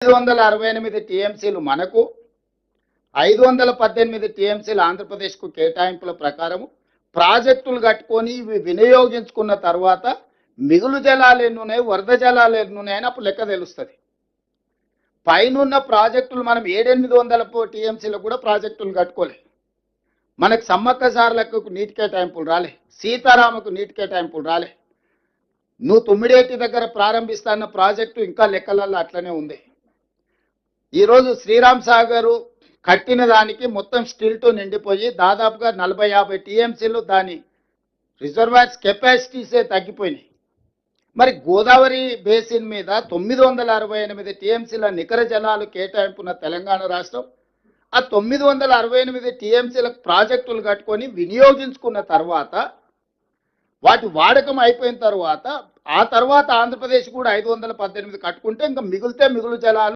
568 టీఎంసీలు మనకు, 518 టీఎంసీలు ఆంధ్రప్రదేశ్కు కేటాయింపుల ప్రకారం ప్రాజెక్టులు కట్టుకొని ఇవి వినియోగించుకున్న తర్వాత మిగులు జలాలు ఎన్ని ఉన్నాయి, వరద జలాలు ఎన్ని ఉన్నాయని అప్పుడు లెక్క తెలుస్తుంది. పైనున్న ప్రాజెక్టులు మనం 700-800 టీఎంసీలకు కూడా ప్రాజెక్టులు కట్టుకోలేదు. మనకు సమ్మక్క సార్లకు నీటి కేటాయింపులు రాలే, సీతారామకు నీటి కేటాయింపులు రాలే. నువ్వు తుమ్మిడేటి దగ్గర ప్రారంభిస్తున్న ప్రాజెక్టు ఇంకా లెక్కలలో అట్లనే ఉంది. ఈరోజు శ్రీరామ్ సాగర్ కట్టిన దానికి మొత్తం స్టిల్తో నిండిపోయి దాదాపుగా 40-50 టీఎంసీలు దాని రిజర్వాయర్స్ కెపాసిటీసే తగ్గిపోయినాయి. మరి గోదావరి బేసిన్ మీద 968 టీఎంసీల నికర జలాలు కేటాయింపున్న తెలంగాణ రాష్ట్రం ఆ 968 టీఎంసీలకు ప్రాజెక్టులు కట్టుకొని వినియోగించుకున్న తర్వాత వాటి వాడకం అయిపోయిన తర్వాత ఆ తర్వాత ఆంధ్రప్రదేశ్ కూడా 518 కట్టుకుంటే ఇంకా మిగులు జలాలు